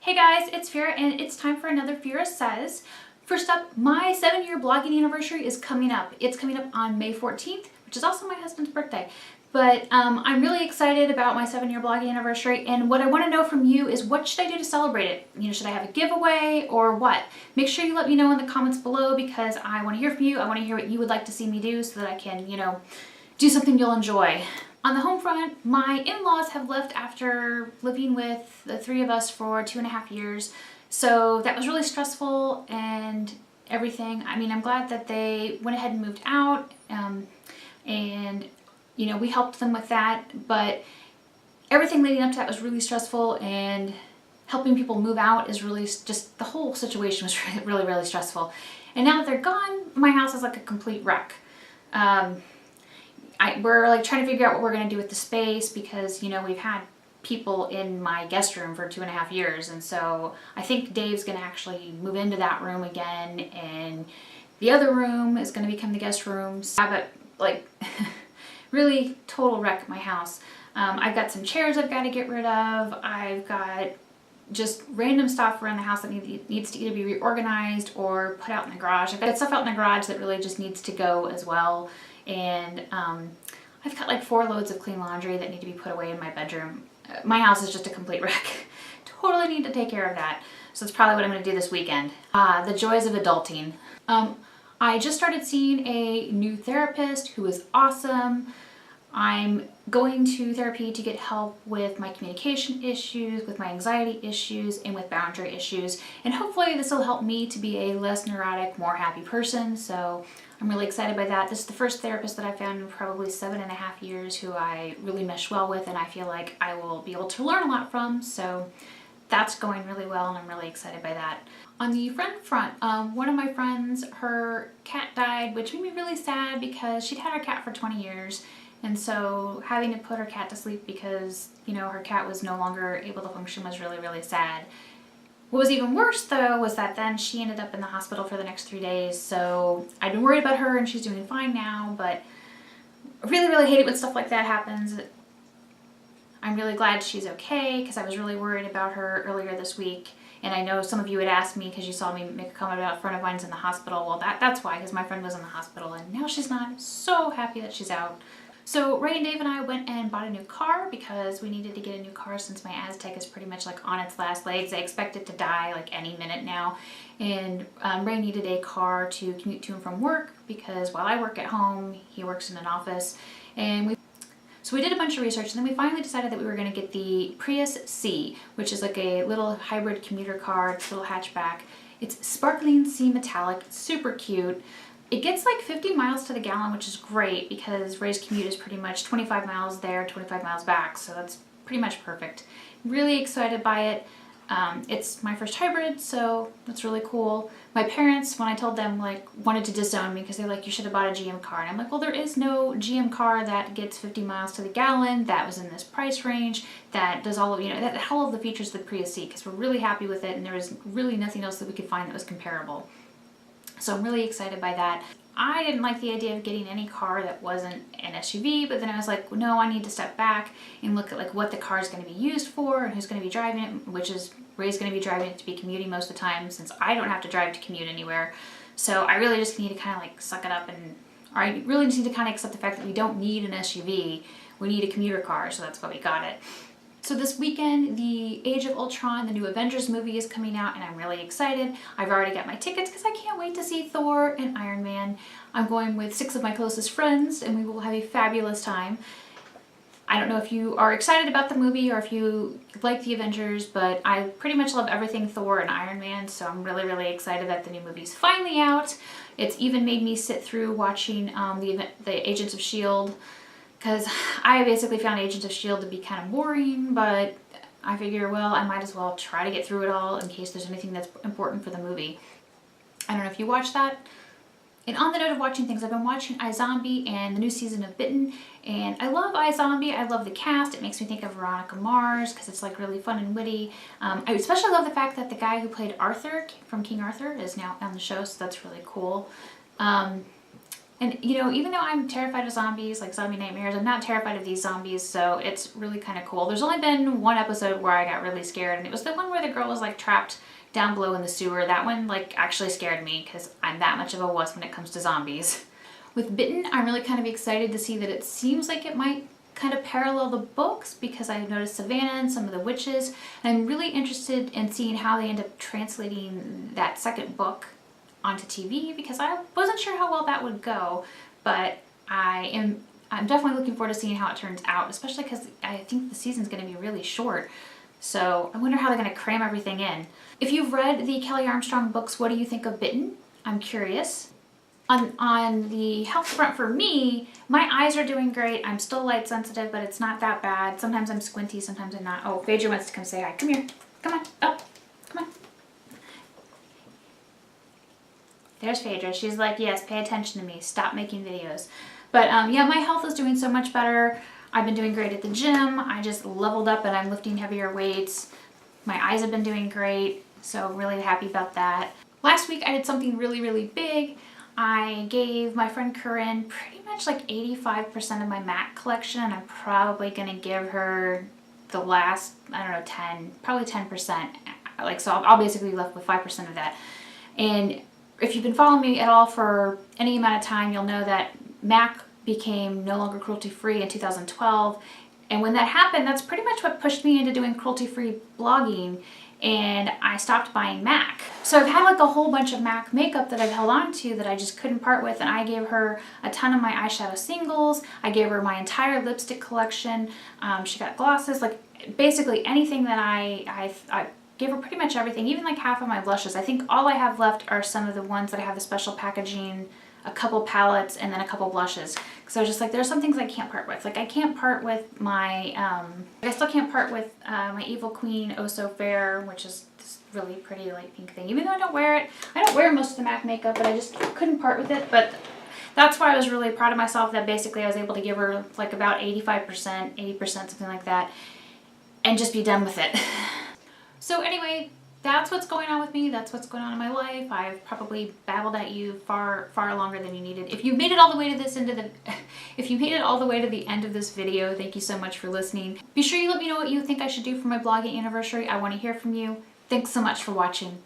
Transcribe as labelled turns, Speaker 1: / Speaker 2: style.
Speaker 1: Hey guys, it's Phyrra and it's time for another Phyrra Says. First up, my 7-year blogging anniversary is coming up. It's coming up on May 14th, which is also my husband's birthday. But I'm really excited about my 7-year blogging anniversary, and what I want to know from you is what should I do to celebrate it? You know, should I have a giveaway or what? Make sure you let me know in the comments below because I want to hear from you. I want to hear what you would like to see me do so that I can, do something you'll enjoy. On the home front, my in-laws have left after living with the three of us for 2.5 years. So that was really stressful and everything. I mean, I'm glad that they went ahead and moved out, and we helped them with that, but everything leading up to that was really stressful, and helping people move out is really just, the whole situation was really, really stressful. And now that they're gone, my house is like a complete wreck. We're like trying to figure out what we're going to do with the space because, we've had people in my guest room for 2.5 years. And so I think Dave's going to actually move into that room again. And the other room is going to become the guest room. So I have a, really total wreck at my house. I've got some chairs I've got to get rid of. I've got just random stuff around the house that needs to either be reorganized or put out in the garage. I've got stuff out in the garage that really just needs to go as well. And I've got like 4 loads of clean laundry that need to be put away in my bedroom. My house is just a complete wreck. Totally need to take care of that. So that's probably what I'm going to do this weekend. The joys of adulting. I just started seeing a new therapist who is awesome. I'm going to therapy to get help with my communication issues, with my anxiety issues, and with boundary issues. And hopefully this will help me to be a less neurotic, more happy person. So I'm really excited by that. This is the first therapist that I've found in probably 7.5 years who I really mesh well with, and I feel like I will be able to learn a lot from. So that's going really well, and I'm really excited by that. On the friend front, one of my friends, her cat died, which made me really sad because she'd had her cat for 20 years. And so having to put her cat to sleep because, her cat was no longer able to function was really, really sad. What was even worse though was that then she ended up in the hospital for the next 3 days. So I've been worried about her and she's doing fine now, but I really, really hate it when stuff like that happens. I'm really glad she's okay because I was really worried about her earlier this week. And I know some of you had asked me because you saw me make a comment about a friend of mine's in the hospital. Well, that's why, because my friend was in the hospital and now she's not. I'm so happy that she's out. So Ray and Dave and I went and bought a new car because we needed to get a new car since my Aztec is pretty much like on its last legs. I expect it to die like any minute now. And Ray needed a car to commute to and from work because while I work at home, he works in an office. And so we did a bunch of research, and then we finally decided that we were going to get the Prius C, which is like a little hybrid commuter car. It's a little hatchback. It's sparkling sea metallic. It's super cute. It gets like 50 miles to the gallon, which is great because Ray's commute is pretty much 25 miles there, 25 miles back, so that's pretty much perfect. Really excited by it. It's my first hybrid, so that's really cool. My parents, when I told them, wanted to disown me because they're like, you should have bought a GM car. And I'm like, well, there is no GM car that gets 50 miles to the gallon, that was in this price range, that does all of, that had all of the features of the Prius C, because we're really happy with it, and there was really nothing else that we could find that was comparable. So I'm really excited by that. I didn't like the idea of getting any car that wasn't an SUV, but then I was like, no, I need to step back and look at what the car is going to be used for and who's going to be driving it, which is Ray's going to be driving it to be commuting most of the time since I don't have to drive to commute anywhere. So I really just need to kind of suck it up, or I really just need to kind of accept the fact that we don't need an SUV. We need a commuter car, so that's why we got it. So this weekend, the Age of Ultron, the new Avengers movie, is coming out, and I'm really excited. I've already got my tickets because I can't wait to see Thor and Iron Man. I'm going with 6 of my closest friends, and we will have a fabulous time. I don't know if you are excited about the movie or if you like the Avengers, but I pretty much love everything Thor and Iron Man, so I'm really, really excited that the new movie's finally out. It's even made me sit through watching the Agents of S.H.I.E.L.D., because I basically found Agents of S.H.I.E.L.D. to be kind of boring, but I figure, well, I might as well try to get through it all in case there's anything that's important for the movie. I don't know if you watched that. And on the note of watching things, I've been watching iZombie and the new season of Bitten, and I love iZombie. I love the cast. It makes me think of Veronica Mars because it's really fun and witty. I especially love the fact that the guy who played Arthur from King Arthur is now on the show, so that's really cool. And you know, even though I'm terrified of zombies, like zombie nightmares, I'm not terrified of these zombies, so it's really kind of cool. There's only been one episode where I got really scared, and it was the one where the girl was like trapped down below in the sewer. That one like actually scared me because I'm that much of a wuss when it comes to zombies. With Bitten, I'm really kind of excited to see that it seems like it might kind of parallel the books because I've noticed Savannah and some of the witches, and I'm really interested in seeing how they end up translating that second book onto TV because I wasn't sure how well that would go, but I'm definitely looking forward to seeing how it turns out, especially because I think the season's going to be really short. So I wonder how they're going to cram everything in. If you've read the Kelly Armstrong books, what do you think of Bitten? I'm curious. On the health front for me, my eyes are doing great. I'm still light sensitive, but it's not that bad. Sometimes I'm squinty, sometimes I'm not. Oh, Phaedra wants to come say hi. Come here. Come on. Up. Come on. There's Phaedra. She's like, yes, pay attention to me. Stop making videos. But yeah, my health is doing so much better. I've been doing great at the gym. I just leveled up and I'm lifting heavier weights. My eyes have been doing great, so really happy about that. Last week I did something really, really big. I gave my friend Corinne pretty much like 85% of my MAC collection, and I'm probably gonna give her the last, I don't know, 10, probably 10%. Like, so I'll basically be left with 5% of that. And if you've been following me at all for any amount of time, you'll know that MAC became no longer cruelty-free in 2012. And when that happened, that's pretty much what pushed me into doing cruelty-free blogging, and I stopped buying MAC. So I've had like a whole bunch of MAC makeup that I've held on to that I just couldn't part with, and I gave her a ton of my eyeshadow singles. I gave her my entire lipstick collection. She got glosses, like basically anything that I gave her pretty much everything, even like half of my blushes. I think all I have left are some of the ones that I have the special packaging, a couple palettes, and then a couple blushes. Because I was just like, there's some things I can't part with. Like I can't part with my, I still can't part with my Evil Queen Oh So Fair, which is this really pretty light pink thing. Even though I don't wear it, I don't wear most of the MAC makeup, but I just couldn't part with it. But that's why I was really proud of myself that basically I was able to give her like about 85%, 80%, something like that, and just be done with it. So anyway, that's what's going on with me. That's what's going on in my life. I've probably babbled at you far longer than you needed. If you made it all the way to this if you made it all the way to the end of this video, thank you so much for listening. Be sure you let me know what you think I should do for my blogging anniversary. I want to hear from you. Thanks so much for watching.